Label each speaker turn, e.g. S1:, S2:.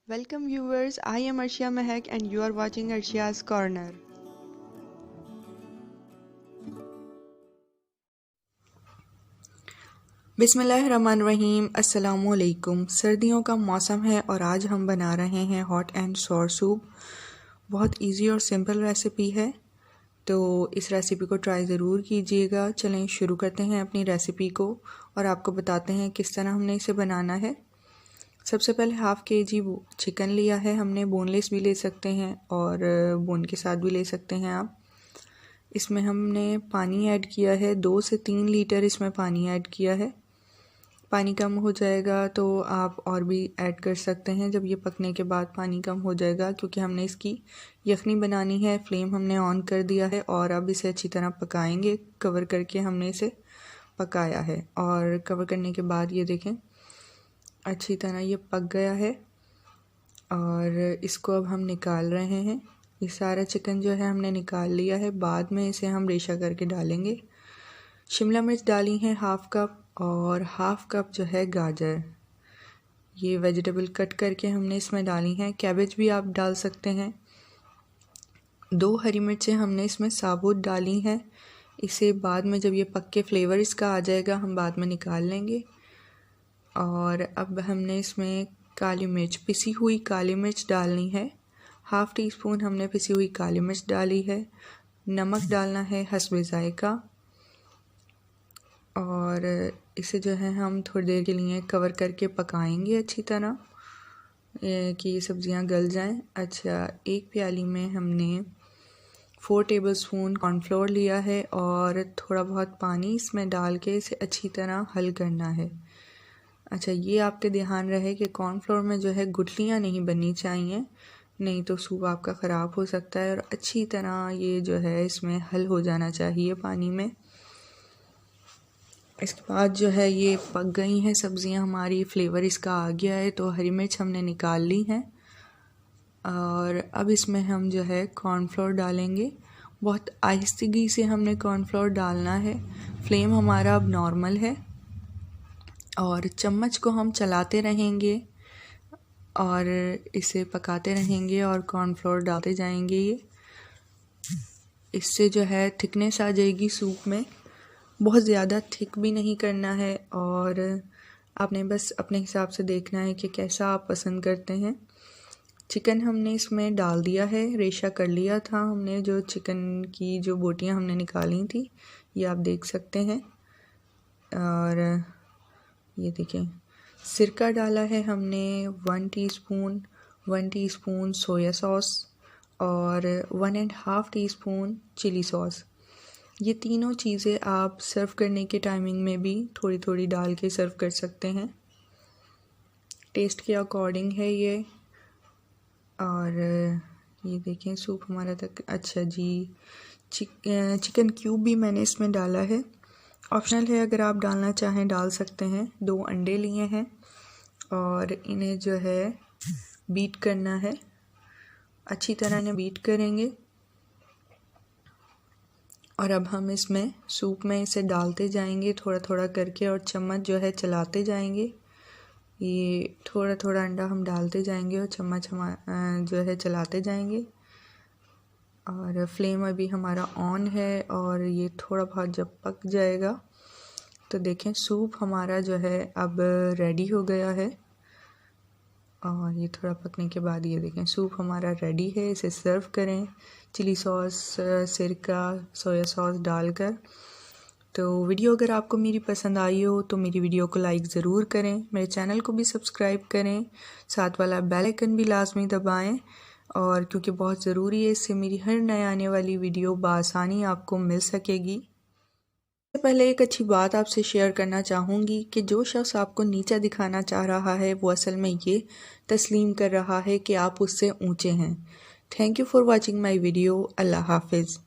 S1: Welcome viewers, I am Arshia Mehak and you are watching Arshia's Corner. बिस्मिल्लाहिर्रहमानिर्रहीम, अस्सलामुअलैकुम। सर्दियों का मौसम है और आज हम बना रहे हैं हॉट एंड सॉर सूप। बहुत इजी और सिंपल रेसिपी है, तो इस रेसिपी को ट्राई ज़रूर कीजिएगा। चलें शुरू करते हैं अपनी रेसिपी को और आपको बताते हैं किस तरह हमने इसे बनाना है। सबसे पहले हाफ़ kg चिकन लिया है हमने, बोनलेस भी ले सकते हैं और बोन के साथ भी ले सकते हैं आप। इसमें हमने पानी ऐड किया है, 2 से 3 लीटर इसमें पानी ऐड किया है। पानी कम हो जाएगा तो आप और भी ऐड कर सकते हैं जब ये पकने के बाद पानी कम हो जाएगा, क्योंकि हमने इसकी यखनी बनानी है। फ्लेम हमने ऑन कर दिया है और अब इसे अच्छी तरह पकाएंगे। कवर करके हमने इसे पकाया है और कवर करने के बाद ये देखें अच्छी तरह ये पक गया है और इसको अब हम निकाल रहे हैं। ये सारा चिकन जो है हमने निकाल लिया है। बाद में इसे हम रेशा करके डालेंगे। शिमला मिर्च डाली है हाफ़ कप और हाफ़ कप जो है गाजर, ये वेजिटेबल कट करके हमने इसमें डाली हैं। कैबेज भी आप डाल सकते हैं। 2 हरी मिर्चें हमने इसमें साबुत डाली हैं। इसे बाद में जब ये पक के फ्लेवर इसका आ जाएगा हम बाद में निकाल लेंगे। और अब हमने इसमें काली मिर्च, पिसी हुई काली मिर्च डालनी है। हाफ़ टी स्पून हमने पिसी हुई काली मिर्च डाली है। नमक डालना है हस्बे ज़ायका और इसे जो है हम थोड़ी देर के लिए कवर करके पकाएंगे अच्छी तरह कि ये सब्ज़ियाँ गल जाएं। अच्छा, एक प्याली में हमने 4 टेबलस्पून कॉर्नफ्लोर लिया है और थोड़ा बहुत पानी इसमें डाल के इसे अच्छी तरह हल करना है। अच्छा, ये आपके ध्यान रहे कि कॉर्नफ्लोर में जो है गुठलियाँ नहीं बननी चाहिए, नहीं तो सूप आपका ख़राब हो सकता है। और अच्छी तरह ये जो है इसमें हल हो जाना चाहिए पानी में। इसके बाद जो है ये पक गई हैं सब्ज़ियाँ हमारी, फ्लेवर इसका आ गया है तो हरी मिर्च हमने निकाल ली हैं और अब इसमें हम जो है कॉर्नफ्लोर डालेंगे। बहुत आहिस्तगी से हमने कॉर्नफ्लोर डालना है। फ्लेम हमारा अब नॉर्मल है और चम्मच को हम चलाते रहेंगे और इसे पकाते रहेंगे और कॉर्नफ्लोर डालते जाएंगे। ये इससे जो है थिकनेस आ जाएगी सूप में। बहुत ज़्यादा थिक भी नहीं करना है और आपने बस अपने हिसाब से देखना है कि कैसा आप पसंद करते हैं। चिकन हमने इसमें डाल दिया है, रेशा कर लिया था हमने। जो चिकन की जो बोटियां हमने निकाली थी ये आप देख सकते हैं। और ये देखें, सिरका डाला है हमने 1 टीस्पून सोया सॉस और 1.5 टीस्पून चिली सॉस। ये तीनों चीज़ें आप सर्व करने के टाइमिंग में भी थोड़ी थोड़ी डाल के सर्व कर सकते हैं, टेस्ट के अकॉर्डिंग है ये। और ये देखें सूप हमारा तक। अच्छा जी, चिकन क्यूब भी मैंने इसमें डाला है, ऑप्शनल है, अगर आप डालना चाहें डाल सकते हैं। 2 अंडे लिए हैं और इन्हें जो है बीट करना है, अच्छी तरह इन्हें बीट करेंगे। और अब हम इसमें सूप में इसे डालते जाएंगे थोड़ा थोड़ा करके और चम्मच जो है चलाते जाएंगे। ये थोड़ा थोड़ा अंडा हम डालते जाएंगे और चम्मच हम जो है चलाते जाएंगे। और फ्लेम अभी हमारा ऑन है और ये थोड़ा बहुत जब पक जाएगा तो देखें सूप हमारा जो है अब रेडी हो गया है। और ये थोड़ा पकने के बाद ये देखें सूप हमारा रेडी है। इसे सर्व करें चिली सॉस, सिरका, सोया सॉस डालकर। तो वीडियो अगर आपको मेरी पसंद आई हो तो मेरी वीडियो को लाइक ज़रूर करें, मेरे चैनल को भी सब्सक्राइब करें, साथ वाला बेल आइकन भी लाजमी दबाएं और क्योंकि बहुत ज़रूरी है, इससे मेरी हर नए आने वाली वीडियो बआसानी आपको मिल सकेगी। सबसे पहले एक अच्छी बात आपसे शेयर करना चाहूँगी कि जो शख्स आपको नीचा दिखाना चाह रहा है वो असल में ये तस्लीम कर रहा है कि आप उससे ऊंचे हैं। Thank you for watching my video. अल्लाह हाफिज़।